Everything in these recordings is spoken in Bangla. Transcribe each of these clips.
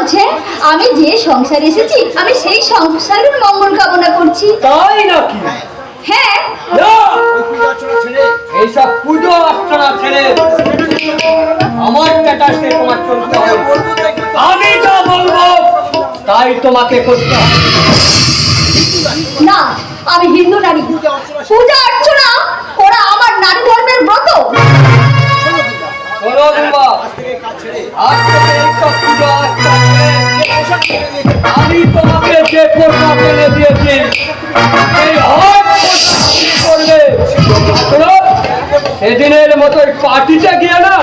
বলছে আমি যে সংসারে এসেছি আমি সেই সংসারের মঙ্গল কামনা করছি। তাই নাকি? হ্যাঁ। এইসব পুজো অর্চনা ছেড়ে আমার স্ট্যাটাসে তোমার চলতে হবে। আমি যা বলবো তাই তোমাকে করতে হবে। না, আমি হিন্দু নারী, পূজা অর্চনা করা আমার নারী ধর্মের ব্রত। শোনো দুর্গা, আজ থেকে এইসব পুজো অর্চনা ছেড়ে আমি তোমাকে যে পোশাক এনে দিয়েছি সেই হক করবে। শোনো, সেদিনের মতো পার্টিতে গিয়ে না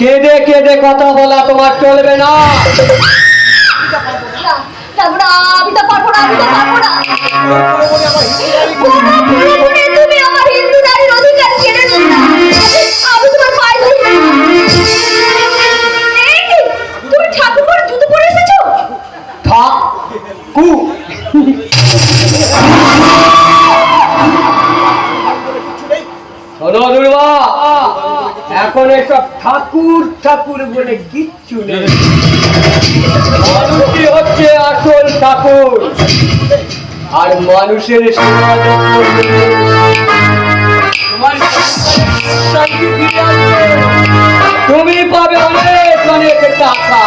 কেঁদে কেঁদে কথা বলা তোমার চলবে না। আমি তো পারবো না, আমি তো পারবো না। তুমি আমার হিন্দু নারীর অধিকার কেড়ে নিন না। আমি তোমার পায়ে ধরি। তুমি ঠাকুর করে জুতো পরে এসেছো? ঠাকু শোনো দুর্গা, এখন এসব ঠাকুর ঠাকুর বলে কিচ্ছু নেই। মানুষই হচ্ছে আসল ঠাকুর, আর মানুষের সেবা তুমি পাবে অনেক অনেক টাকা।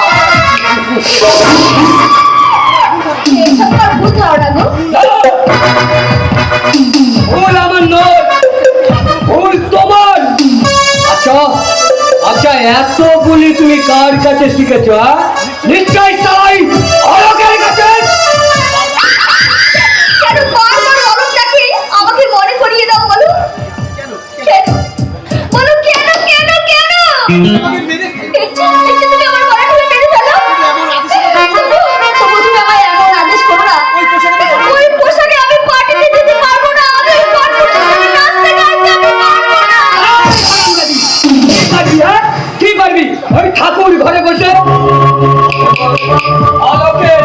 ভুল আমার নয়, ভুল তোমার। আচ্ছা আচ্ছা, এত বলি তুমি কার কাছে শিখেছো? নিশ্চয় তাই অলোকের কাছে। আমাকে মনে করিয়ে দাও, বলো বলো কেন কেন কেন? তুমি আমার ঘরে ঢুকে মেরে ফেলো। তুমি আমায় এমন আদেশ করো না। ওই পোশাকে আমি পার্টিতে যেতে পারবো না। আমি নাচতে গাইতে আমি পারবো না। কি পারবি? ওই ঠাকুর ঘরে বসে অলোকের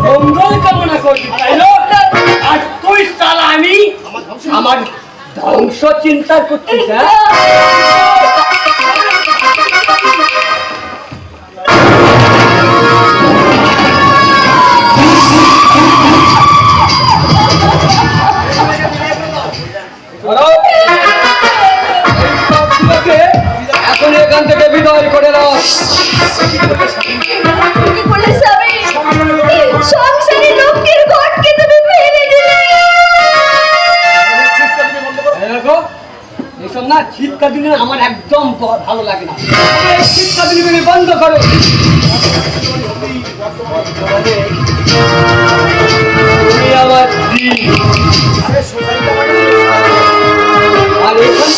মঙ্গল কামনা করবি, তাই না? আর তুই সালা আমি আমার ধ্বংস চিন্তা করছিস? এখন এখান থেকে বিদায় করে দাও। কি করলে স্বামী? সংসারে লোকের ঘরকে তুমি ভেঙে দিলে। এসব না শীতকা দিনে আমার একদম ভালো লাগে না। শীতকা দিনে বন্ধ করো। তুমি আমার স্ত্রী, আর এখানে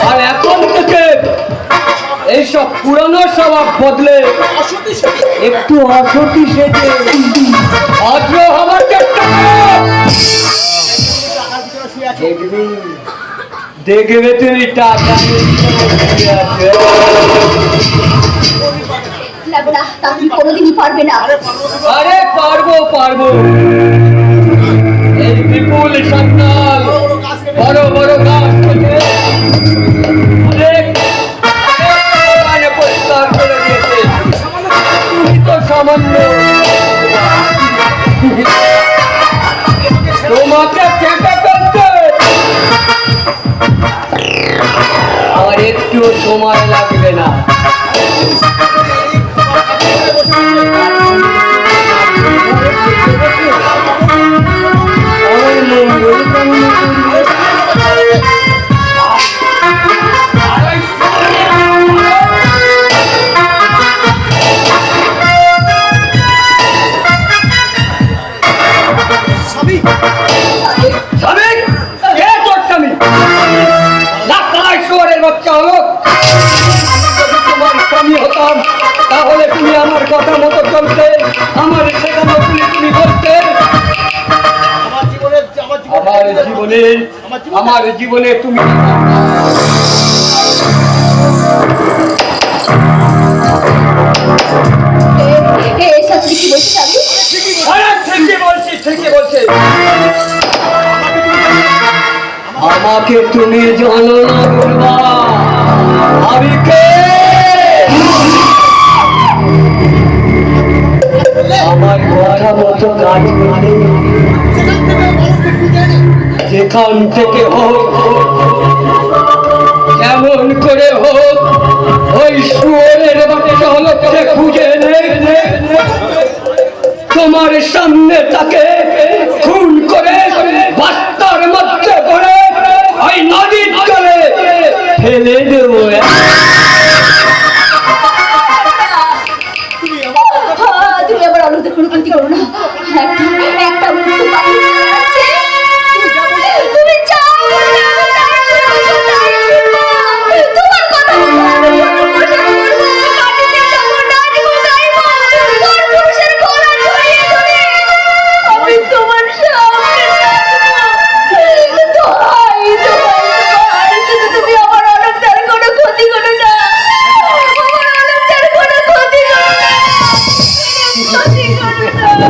আর এখন থেকে এইসব পুরানো স্বভাব বদলে একটু অসতী সেজে ভদ্র হবার চেষ্টা করো। দেখবে তুমি টাকা না, তা তুমি কোনোদিনই পারবে না। আরে পারবো পারবো। এই বিপুল সন্তান বড় বড় গাছ থেকে অনেক পরিষ্কার করে দিয়েছে। তুমি তো সামান্য, তোমাকে চেষ্টা করতে আমার একটু সময় লাগবে না। তাহলে তুমি আমার কথা মতো চলতে, আমার শেখানো তুমি বলতে। আমার জীবনে তুমি ঠিকই বলছি। আমাকে তুমি জানো না দুর্বা, আমি কে? আমার কথা মতো কাজ করলে যেখান থেকে হোক, কেমন করে হোক, ওই শুয়োরের বাচ্চা হচ্ছে খুঁজে এনে তোমার সামনে তাকে খুন করে বাস্তার মধ্যে করে ওই নদীর জলে ফেলে দেবো। তুমি আবার আলোতে কোনো ক্ষতি করো না। একটা মৃত্যু বাকি আছে। তুমি চাও বলে আমি তাই শুনবো, তাই শুনবো। তোমার কথা মতো আমি কোনো পোশাক পরবো, মাটিতে যাবো, নাচবো, গাইবো, পর পুরুষের গলা জড়িয়ে ধরে আমি তোমার সামনে নাচবো। দোহাই, দোহাই, শুধু তুমি আমার অলংকার কোনো ক্ষতি করো না। আমার অলংকার কোনো ক্ষতি করো না। ক্ষতি করো না।